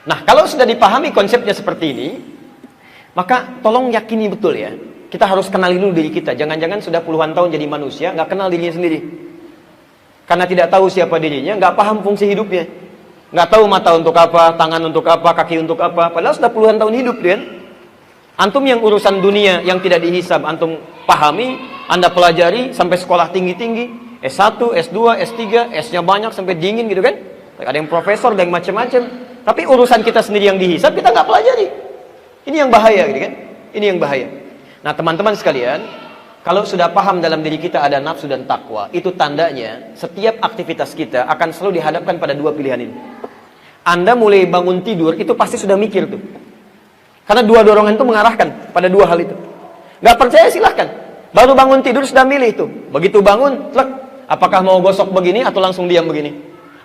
Nah, kalau sudah dipahami konsepnya seperti ini, maka tolong yakini betul ya. Kita harus kenali dulu diri kita. Jangan-jangan sudah puluhan tahun jadi manusia, nggak kenal dirinya sendiri. Karena tidak tahu siapa dirinya, nggak paham fungsi hidupnya. Nggak tahu mata untuk apa, tangan untuk apa, kaki untuk apa. Padahal sudah puluhan tahun hidup kan. Antum yang urusan dunia yang tidak dihisab, antum pahami, Anda pelajari sampai sekolah tinggi-tinggi, S1, S2, S3, S-nya banyak sampai dingin gitu kan. Ada yang profesor, ada yang macam-macam. Tapi urusan kita sendiri yang dihisab, kita nggak pelajari. Ini yang bahaya gitu kan. Ini yang bahaya. Nah teman-teman sekalian, kalau sudah paham dalam diri kita ada nafsu dan takwa, itu tandanya setiap aktivitas kita akan selalu dihadapkan pada dua pilihan ini. Anda mulai bangun tidur, itu pasti sudah mikir tuh. Karena dua dorongan itu mengarahkan pada dua hal itu. Nggak percaya silahkan. Baru bangun tidur sudah milih itu. Begitu bangun, tlek, apakah mau gosok begini atau langsung diam begini?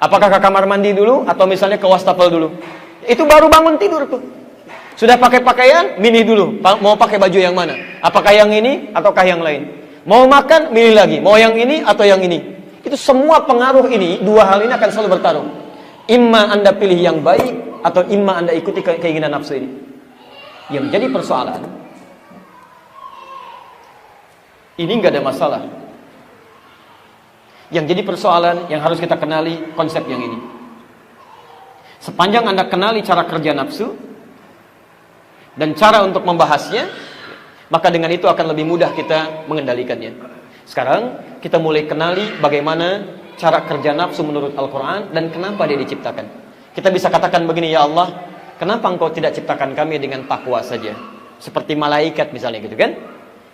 Apakah ke kamar mandi dulu atau misalnya ke wastafel dulu? Itu baru bangun tidur tuh. Sudah pakai pakaian, milih dulu. Mau pakai baju yang mana? Apakah yang ini ataukah yang lain? Mau makan, milih lagi. Mau yang ini atau yang ini? Itu semua pengaruh ini, dua hal ini akan selalu bertarung. Imma Anda pilih yang baik atau imma Anda ikuti keinginan nafsu ini. Yang jadi persoalan, ini nggak ada masalah. Yang jadi persoalan yang harus kita kenali konsep yang ini. Sepanjang Anda kenali cara kerja nafsu dan cara untuk membahasnya, maka dengan itu akan lebih mudah kita mengendalikannya. Sekarang kita mulai kenali bagaimana cara kerja nafsu menurut Al-Quran dan kenapa dia diciptakan. Kita bisa katakan begini, ya Allah, kenapa engkau tidak ciptakan kami dengan takwa saja? Seperti malaikat misalnya gitu kan?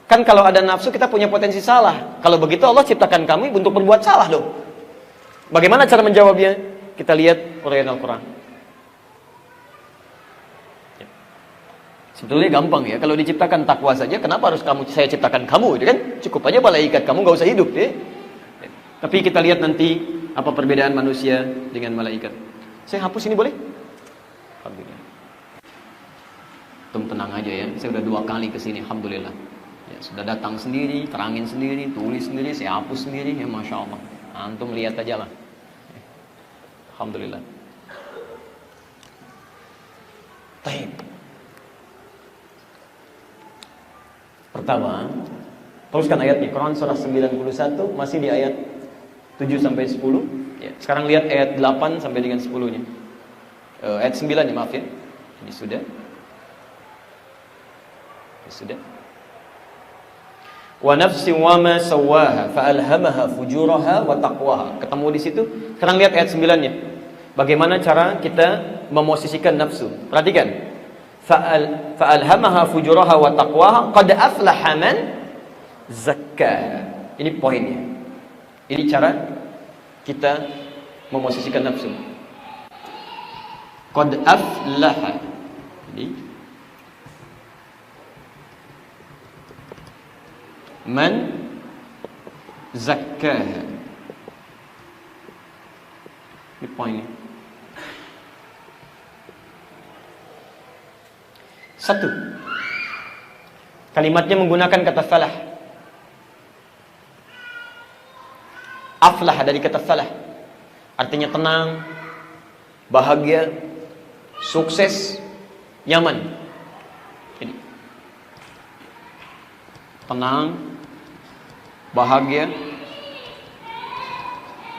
Kan kalau ada nafsu kita punya potensi salah. Kalau begitu Allah ciptakan kami untuk berbuat salah dong. Bagaimana cara menjawabnya? Kita lihat uraian Al-Quran. Sebetulnya gampang ya. Kalau diciptakan takwa saja, kenapa harus saya ciptakan kamu? Gitu kan? Cukup aja malaikat, kamu gak usah hidup ya. Tapi kita lihat nanti apa perbedaan manusia dengan malaikat. Saya hapus ini boleh? Alhamdulillah. Tenang aja ya. Saya udah 2 kali kesini, alhamdulillah. Ya, sudah datang sendiri, terangin sendiri, tulis sendiri, saya hapus sendiri, ya masya Allah. Antum lihat aja lah. Alhamdulillah. Baik. Pertama, teruskan ayatnya. Quran surah 91 masih di ayat 7 sampai 10. Ya, sekarang lihat ayat 8 sampai dengan 10-nya. Ayat 9 ya, maaf ya. Ini sudah. Ini sudah. Wa nafsin wa ma sawwaha fa alhamaha fujuraha wa taqwaha. Ketemu di situ. Sekarang lihat ayat 9-nya. Bagaimana cara kita memosisikan nafsu? Perhatikan. Fa alhamaha fujuraha wa taqwaha qad aflaha man zakkaha. Ini poinnya. Ini cara kita memosisikan nafsu. Qad aflaha. Jadi man zakkaha. Ini poinnya. Satu, kalimatnya menggunakan kata falah. Aflah dari kata falah, artinya tenang, bahagia, sukses, nyaman. Ini tenang, bahagia,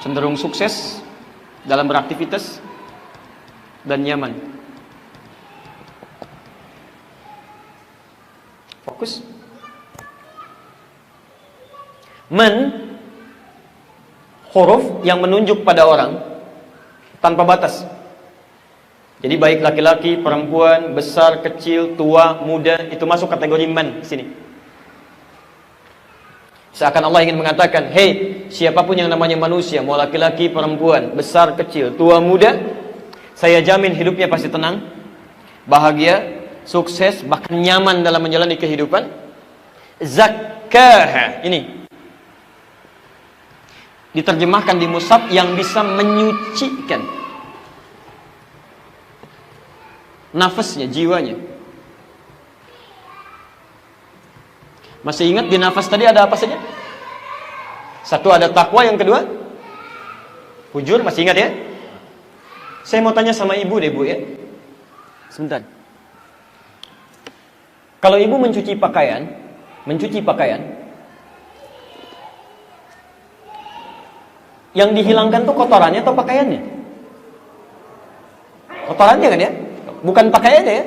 cenderung sukses dalam beraktivitas, dan nyaman. Fokus. Man, huruf yang menunjuk pada orang tanpa batas. Jadi baik laki-laki, perempuan, besar, kecil, tua, muda, itu masuk kategori man sini. Seakan Allah ingin mengatakan, hey, siapapun yang namanya manusia, mau laki-laki, perempuan, besar, kecil, tua, muda, saya jamin hidupnya pasti tenang, bahagia, sukses, bahkan nyaman dalam menjalani kehidupan. Zakkaha, ini diterjemahkan di mushaf yang bisa menyucikan nafasnya, jiwanya. Masih ingat di nafas tadi ada apa saja? Satu ada takwa, yang kedua fujur, masih ingat ya? Saya mau tanya sama ibu deh bu ya. Sebentar. Kalau ibu mencuci pakaian, yang dihilangkan tuh kotorannya atau pakaiannya? Kotorannya kan ya? Bukan pakaiannya ya?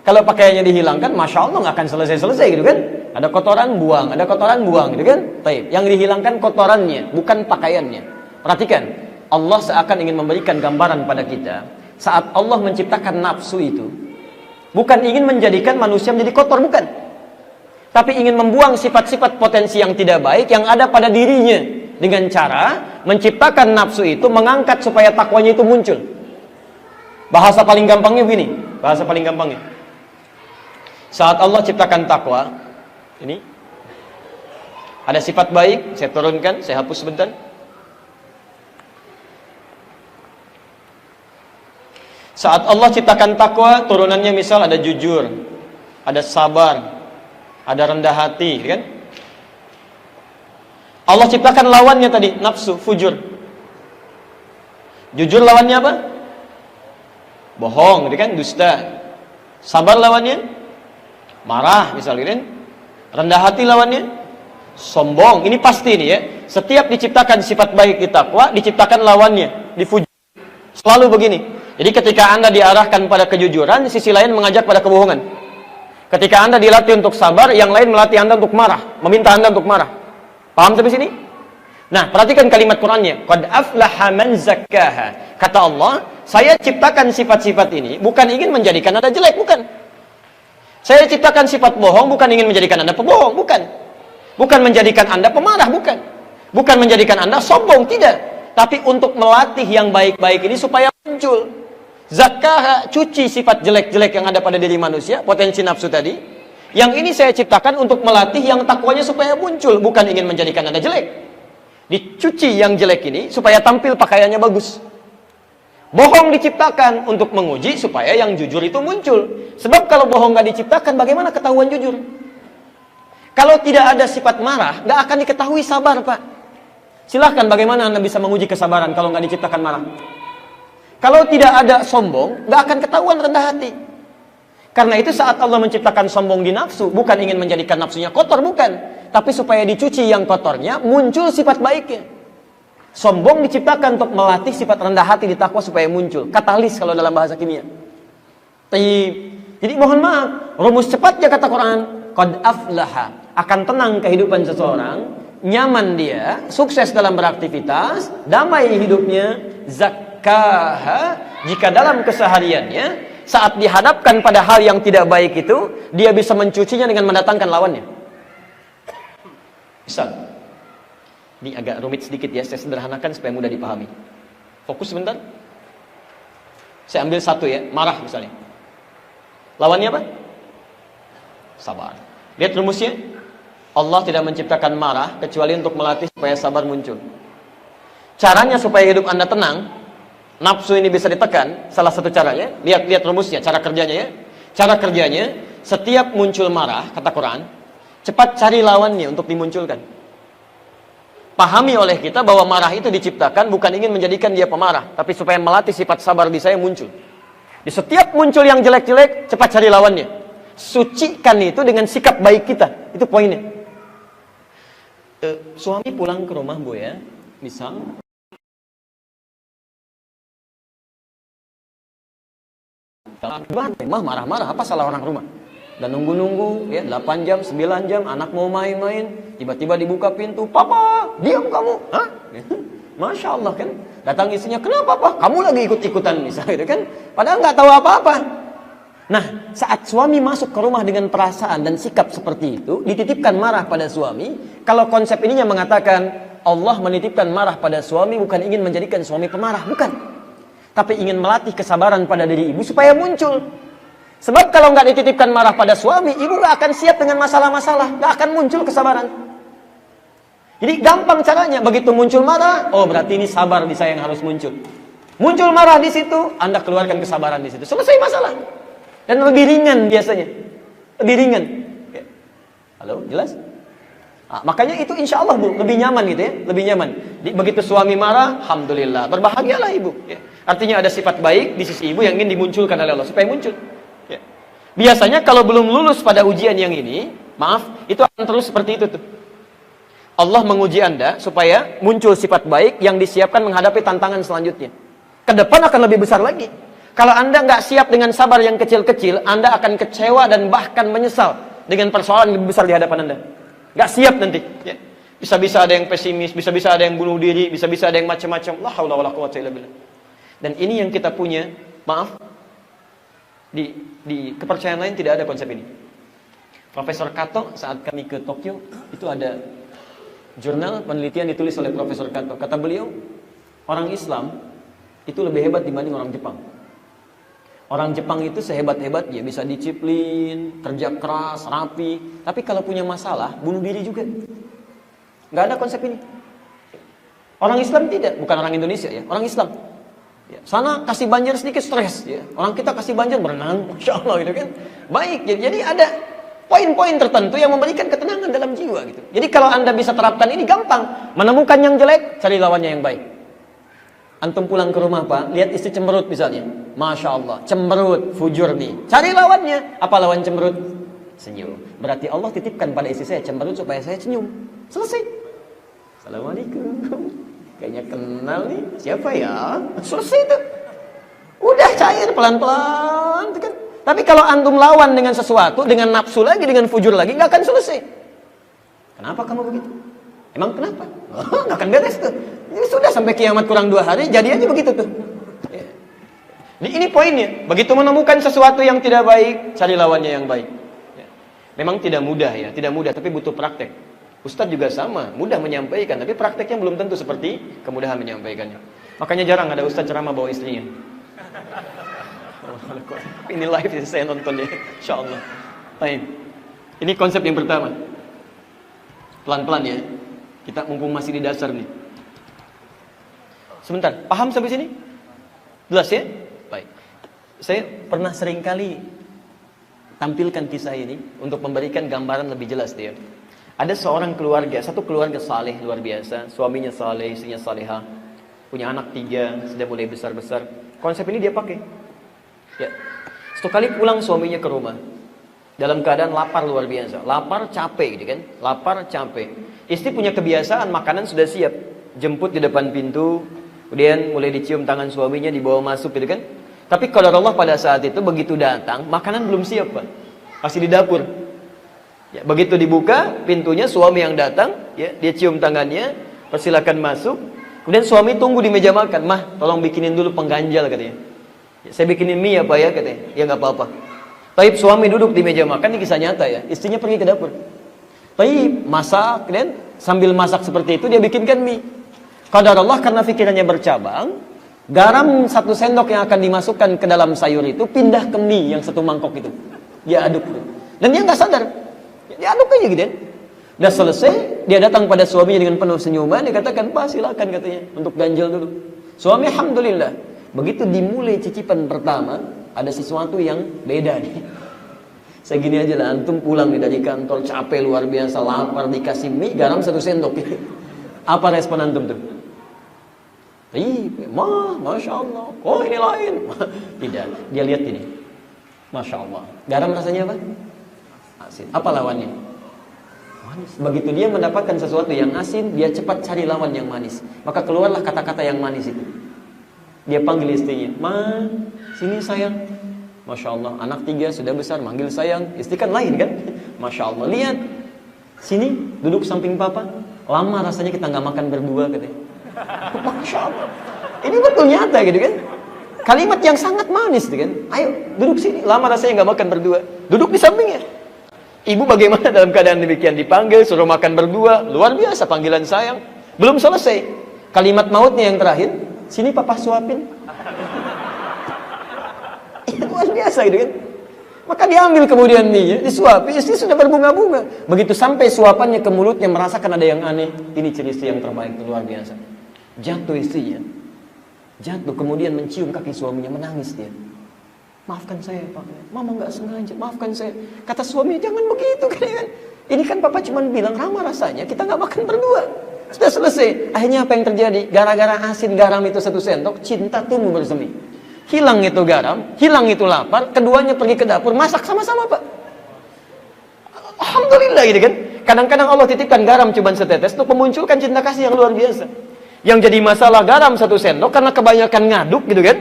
Kalau pakaiannya dihilangkan, Masya Allah nggak akan selesai-selesai gitu kan? Ada kotoran buang gitu kan? Taib. Yang dihilangkan kotorannya, bukan pakaiannya. Perhatikan, Allah seakan ingin memberikan gambaran pada kita. Saat Allah menciptakan nafsu itu, bukan ingin menjadikan manusia menjadi kotor, bukan. Tapi ingin membuang sifat-sifat potensi yang tidak baik yang ada pada dirinya. Dengan cara menciptakan nafsu itu, mengangkat supaya takwanya itu muncul. Bahasa paling gampangnya begini. Saat Allah ciptakan takwa, ini ada sifat baik, saya turunkan, saya hapus sebentar. Saat Allah ciptakan takwa, turunannya misal ada jujur, ada sabar, ada rendah hati, kan? Allah ciptakan lawannya tadi, nafsu, fujur. Jujur lawannya apa? Bohong, kan? Dusta. Sabar lawannya? Marah, misalnya, kan? Rendah hati lawannya? Sombong. Ini pasti nih ya. Setiap diciptakan sifat baik di takwa, diciptakan lawannya, di fujur. Selalu begini. Jadi ketika Anda diarahkan pada kejujuran, sisi lain mengajak pada kebohongan. Ketika Anda dilatih untuk sabar, yang lain melatih Anda untuk marah, meminta Anda untuk marah. Paham sampai sini? Nah, perhatikan kalimat Qur'annya. Qad aflaha man zakkaha. Kata Allah, saya ciptakan sifat-sifat ini bukan ingin menjadikan Anda jelek, bukan. Saya ciptakan sifat bohong bukan ingin menjadikan Anda pembohong, bukan. Bukan menjadikan Anda pemarah, bukan. Bukan menjadikan Anda sombong, tidak. Tapi untuk melatih yang baik-baik ini supaya muncul. Zakkaha, cuci sifat jelek-jelek yang ada pada diri manusia, potensi nafsu tadi. Yang ini saya ciptakan untuk melatih yang takwanya supaya muncul, bukan ingin menjadikan Anda jelek. Dicuci yang jelek ini supaya tampil pakaiannya bagus. Bohong diciptakan untuk menguji supaya yang jujur itu muncul. Sebab kalau bohong nggak diciptakan, bagaimana ketahuan jujur? Kalau tidak ada sifat marah, nggak akan diketahui sabar, Pak. Silahkan, bagaimana Anda bisa menguji kesabaran kalau nggak diciptakan marah? Kalau tidak ada sombong, nggak akan ketahuan rendah hati. Karena itu saat Allah menciptakan sombong di nafsu, bukan ingin menjadikan nafsunya kotor, bukan. Tapi supaya dicuci yang kotornya, muncul sifat baiknya. Sombong diciptakan untuk melatih sifat rendah hati di takwa supaya muncul. Katalis kalau dalam bahasa kimia. Jadi mohon maaf, rumus cepatnya kata Quran, qad aflaha, akan tenang kehidupan seseorang, nyaman dia, sukses dalam beraktivitas, damai hidupnya, zakkaha, jika dalam kesehariannya saat dihadapkan pada hal yang tidak baik itu, dia bisa mencucinya dengan mendatangkan lawannya. Misal, ini agak rumit sedikit ya, saya sederhanakan supaya mudah dipahami. Fokus sebentar. Saya ambil satu ya, marah misalnya. Lawannya apa? Sabar. Lihat rumusnya. Allah tidak menciptakan marah kecuali untuk melatih supaya sabar muncul. Caranya supaya hidup Anda tenang, nafsu ini bisa ditekan, salah satu caranya, lihat rumusnya, cara kerjanya ya. Cara kerjanya, setiap muncul marah, kata Quran, cepat cari lawannya untuk dimunculkan. Pahami oleh kita bahwa marah itu diciptakan bukan ingin menjadikan dia pemarah, tapi supaya melatih sifat sabar di saya muncul. Di setiap muncul yang jelek-jelek, cepat cari lawannya. Sucikan itu dengan sikap baik kita, itu poinnya. Suami pulang ke rumah Bu ya, misal rumah marah-marah, apa salah orang rumah? Dan nunggu-nunggu ya 8 jam, 9 jam, anak mau main-main, tiba-tiba dibuka pintu, "Papa, diam kamu." Hah? Masya Allah kan? Datang istrinya, "Kenapa, Pak? Kamu lagi ikut-ikutan," misalnya gitu kan? Padahal nggak tahu apa-apa. Nah, saat suami masuk ke rumah dengan perasaan dan sikap seperti itu, dititipkan marah pada suami. Kalau konsep ininya mengatakan Allah menitipkan marah pada suami bukan ingin menjadikan suami pemarah, bukan. Tapi ingin melatih kesabaran pada diri ibu supaya muncul. Sebab kalau nggak dititipkan marah pada suami, ibu nggak akan siap dengan masalah-masalah, nggak akan muncul kesabaran. Jadi gampang caranya, begitu muncul marah, oh berarti ini sabar di saya yang harus muncul. Muncul marah di situ, Anda keluarkan kesabaran di situ, selesai masalah. Dan lebih ringan biasanya, lebih ringan. Ya. Halo, jelas? Nah, makanya itu insya Allah Bu, lebih nyaman gitu ya, lebih nyaman. Begitu suami marah, alhamdulillah, berbahagialah ibu. Ya. Artinya ada sifat baik di sisi ibu yang ingin dimunculkan oleh Allah supaya muncul. Biasanya kalau belum lulus pada ujian yang ini, maaf, itu akan terus seperti itu tuh. Allah menguji Anda supaya muncul sifat baik yang disiapkan menghadapi tantangan selanjutnya. Ke depan akan lebih besar lagi. Kalau Anda nggak siap dengan sabar yang kecil-kecil, Anda akan kecewa dan bahkan menyesal dengan persoalan yang lebih besar di hadapan Anda. Nggak siap nanti. Ya. Bisa-bisa ada yang pesimis, bisa-bisa ada yang bunuh diri, bisa-bisa ada yang macam-macam. La haula wala quwwata illa billah. Dan ini yang kita punya, maaf, di kepercayaan lain tidak ada konsep ini. Profesor Kato saat kami ke Tokyo, itu ada jurnal penelitian ditulis oleh Profesor Kato. Kata beliau, orang Islam itu lebih hebat dibanding orang Jepang. Orang Jepang itu sehebat-hebatnya bisa disiplin, kerja keras, rapi. Tapi kalau punya masalah, bunuh diri juga. Nggak ada konsep ini. Orang Islam tidak, bukan orang Indonesia ya, orang Islam. Ya, sana kasih banjir sedikit stres ya. Orang kita kasih banjir berenang, Masya Allah gitu kan. Baik, jadi ada poin-poin tertentu yang memberikan ketenangan dalam jiwa gitu. Jadi kalau Anda bisa terapkan ini gampang. Menemukan yang jelek, cari lawannya yang baik. Antum pulang ke rumah Pak, lihat istri cemberut misalnya. Masya Allah, cemberut, fujur nih. Cari lawannya. Apa lawan cemberut? Senyum. Berarti Allah titipkan pada istri saya cemberut supaya saya senyum. Selesai. Assalamualaikum. Kayaknya kenal nih. Siapa ya? Selesai itu. Udah cair pelan-pelan. Tapi kalau antum lawan dengan sesuatu, dengan nafsu lagi, dengan fujur lagi, nggak akan selesai. Kenapa kamu begitu? Emang kenapa? Nggak akan beres tuh. Ini sudah sampai kiamat kurang 2 hari, jadi aja begitu tuh. Ya. Ini poinnya. Begitu menemukan sesuatu yang tidak baik, cari lawannya yang baik. Ya. Memang tidak mudah ya, tidak mudah, tapi butuh praktek. Ustadz juga sama, mudah menyampaikan, tapi prakteknya belum tentu seperti kemudahan menyampaikannya. Makanya jarang ada ustadz ceramah bawa istrinya. Ini live yang saya nonton ya, Insya Allah. Baik. Ini konsep yang pertama. Pelan-pelan ya. Kita mumpung masih di dasar nih. Sebentar, paham sampai sini? Jelas ya? Baik. Saya pernah seringkali tampilkan kisah ini untuk memberikan gambaran lebih jelas dia. Ada seorang keluarga, satu keluarga saleh luar biasa, suaminya saleh, istrinya salehah, punya anak 3, sudah mulai besar-besar. Konsep ini dia pakai. Ya. Satu kali pulang suaminya ke rumah, dalam keadaan lapar luar biasa, lapar capek gitu kan, lapar capek. Istri punya kebiasaan makanan sudah siap, jemput di depan pintu, kemudian mulai dicium tangan suaminya, dibawa masuk gitu kan. Tapi kalau Allah pada saat itu begitu datang, makanan belum siap Pak, masih di dapur. Ya, begitu dibuka pintunya, suami yang datang, ya, dia cium tangannya, persilakan masuk. Kemudian suami tunggu di meja makan, mah tolong bikinin dulu pengganjal katanya. Ya, saya bikinin mie apa ya katanya, ya nggak apa-apa. Taib suami duduk di meja makan, ini kisah nyata ya, istrinya pergi ke dapur. Taib masak, dan sambil masak seperti itu dia bikinkan mie. Qadar Allah karena pikirannya bercabang, garam 1 sendok yang akan dimasukkan ke dalam sayur itu pindah ke mie yang 1 mangkok itu. Dia aduk, dan dia nggak sadar. Dia aduk aja gitu kan. Udah selesai, dia datang pada suaminya dengan penuh senyuman, dia katakan, Pak silakan katanya, untuk ganjal dulu. Suami alhamdulillah, begitu dimulai cicipan pertama, ada sesuatu yang beda nih. Segini aja lah, antum pulang nih dari kantor, capek luar biasa, lapar, dikasih mie, garam 1 sendok. Apa respon antum tuh? Masya Allah, oh ini lain. Tidak, dia lihat ini. Masya Allah, garam rasanya apa? Asin. Apa lawannya? Manis. Begitu dia mendapatkan sesuatu yang asin, dia cepat cari lawan yang manis. Maka keluarlah kata-kata yang manis itu. Dia panggil istrinya, Ma, sini sayang. Masya Allah, anak 3 sudah besar, manggil sayang. Istri kan lain kan? Masya Allah, lihat. Sini, duduk samping papa. Lama rasanya kita nggak makan berdua katanya. Masya Allah. Ini betul nyata gitu kan? Kalimat yang sangat manis gitu kan? Ayo, duduk sini. Lama rasanya nggak makan berdua. Duduk di sampingnya. Ibu bagaimana dalam keadaan demikian, dipanggil, suruh makan berdua, luar biasa panggilan sayang. Belum selesai, kalimat mautnya yang terakhir, sini papa suapin. Luar biasa gitu kan. Maka diambil kemudian mie, disuapi, istri sudah berbunga-bunga. Begitu sampai suapannya ke mulutnya, merasakan ada yang aneh. Ini ciri istri yang terbaik, luar biasa. Jatuh istrinya, jatuh kemudian mencium kaki suaminya, menangis dia. Maafkan saya Pak, Mama nggak sengaja, maafkan saya. Kata suami, jangan begitu kan. Ini kan Papa cuma bilang ramah rasanya, kita nggak makan berdua. Sudah selesai. Akhirnya apa yang terjadi? Gara-gara asin garam itu 1 sendok, cinta tumbuh bersemi. hilang itu garam, hilang itu lapar, keduanya pergi ke dapur, masak sama-sama, Pak. Alhamdulillah gitu kan. Kadang-kadang Allah titipkan garam cuma setetes untuk memunculkan cinta kasih yang luar biasa. Yang jadi masalah garam 1 sendok karena kebanyakan ngaduk gitu kan.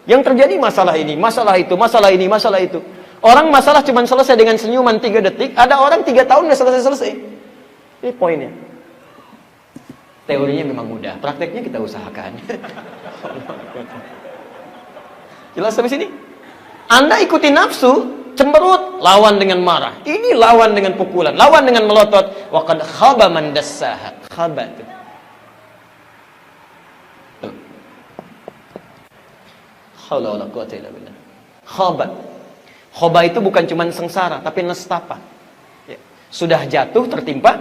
Yang terjadi masalah ini, masalah itu, masalah ini, masalah itu. Orang masalah cuma selesai dengan senyuman 3 detik, ada orang 3 tahun udah selesai-selesai. Ini poinnya. Teorinya memang mudah, prakteknya kita usahakan. Jelas sampai sini? Anda ikuti nafsu, cemberut, lawan dengan marah. Ini lawan dengan pukulan, lawan dengan melotot. Wa qad khaba man dassaha. Khaba itu. Haula wala quwwata illa billah. Khaba. Khaba itu bukan cuma sengsara, tapi nestapa. Ya. Sudah jatuh tertimpa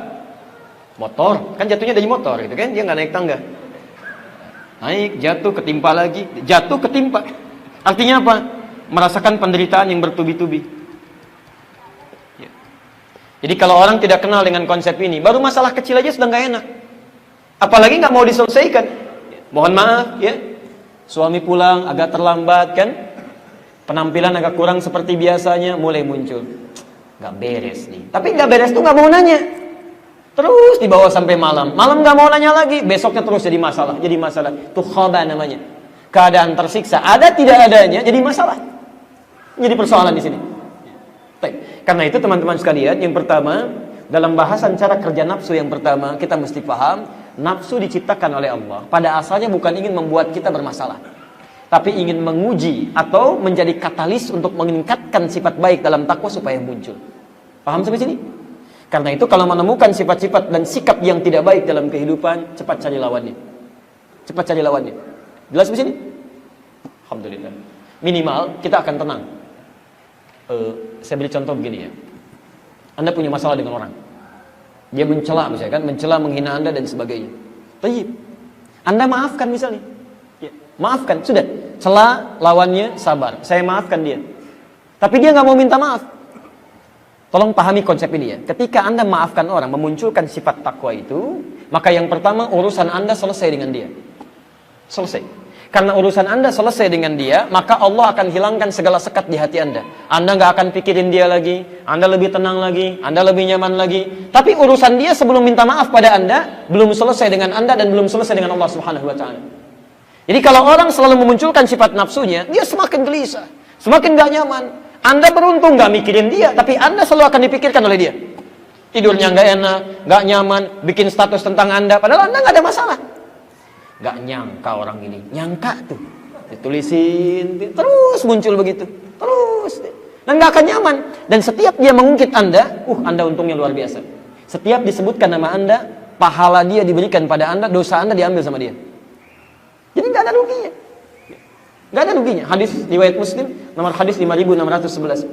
motor, kan jatuhnya dari motor gitu kan, dia nggak naik tangga. Naik, jatuh, ketimpa lagi, jatuh, ketimpa. Artinya apa? Merasakan penderitaan yang bertubi-tubi. Ya. Jadi kalau orang tidak kenal dengan konsep ini, baru masalah kecil aja sudah nggak enak. Apalagi nggak mau diselesaikan. Ya. Mohon maaf, ya. Suami pulang agak terlambat kan, penampilan agak kurang seperti biasanya, mulai muncul. Nggak beres nih. Tapi nggak beres tuh nggak mau nanya. Terus dibawa sampai malam. Malam nggak mau nanya lagi, besoknya terus jadi masalah. Jadi masalah. Itu khaba namanya. Keadaan tersiksa. Ada tidak adanya jadi masalah. Jadi persoalan di sini. Karena itu teman-teman sekalian, yang pertama, dalam bahasan cara kerja nafsu yang pertama, kita mesti paham, nafsu diciptakan oleh Allah. Pada asalnya bukan ingin membuat kita bermasalah, tapi ingin menguji atau menjadi katalis untuk meningkatkan sifat baik dalam takwa supaya muncul. Paham sampai sini? Karena itu kalau menemukan sifat-sifat dan sikap yang tidak baik dalam kehidupan, cepat cari lawannya. Cepat cari lawannya. Jelas di sini? Alhamdulillah. Minimal kita akan tenang. Saya beri contoh begini ya. Anda punya masalah dengan orang. Dia mencela misalnya kan, mencela, menghina Anda dan sebagainya. Tayyib. Anda maafkan misalnya. Ya, maafkan, sudah. Cela lawannya, sabar. Saya maafkan dia. Tapi dia nggak mau minta maaf. Tolong pahami konsep ini ya. Ketika Anda maafkan orang, memunculkan sifat takwa itu, maka yang pertama urusan Anda selesai dengan dia. Selesai. Karena urusan Anda selesai dengan dia, maka Allah akan hilangkan segala sekat di hati Anda. Anda nggak akan pikirin dia lagi, Anda lebih tenang lagi, Anda lebih nyaman lagi. Tapi urusan dia sebelum minta maaf pada Anda, belum selesai dengan Anda dan belum selesai dengan Allah Subhanahu wa Ta'ala. Jadi kalau orang selalu memunculkan sifat nafsunya, dia semakin gelisah, semakin nggak nyaman. Anda beruntung nggak mikirin dia, tapi Anda selalu akan dipikirkan oleh dia. Tidurnya nggak enak, nggak nyaman, bikin status tentang Anda, padahal Anda nggak ada masalah. Nggak nyangka orang ini, nyangka tuh, ditulisin, terus muncul begitu, terus, dan nggak akan nyaman. Dan setiap dia mengungkit Anda, Anda untungnya luar biasa. Setiap disebutkan nama Anda, pahala dia diberikan pada Anda, dosa Anda diambil sama dia. Jadi nggak ada ruginya. Gak ada ruginya. Hadis riwayat Muslim nomor hadis 5611.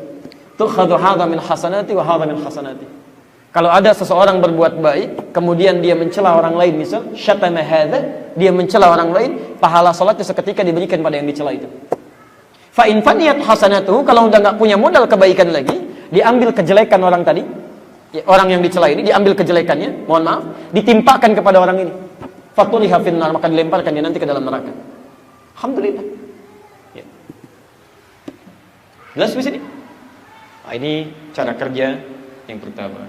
Tukhadhu hadha min hasanati wa hadha min hasanati. Kalau ada seseorang berbuat baik, kemudian dia mencela orang lain, misal syatama hadha, dia mencela orang lain, pahala salatnya seketika diberikan pada yang dicela itu. Fa in faniyat hasanatuhu, kalau udah enggak punya modal kebaikan lagi, diambil kejelekan orang tadi, orang yang dicela ini diambil kejelekannya, mohon maaf, ditimpakan kepada orang ini. Fatuliha finnar, maka dilemparkan dia nanti ke dalam neraka. Alhamdulillah. Jelas di sini? Nah, ini cara kerja yang pertama.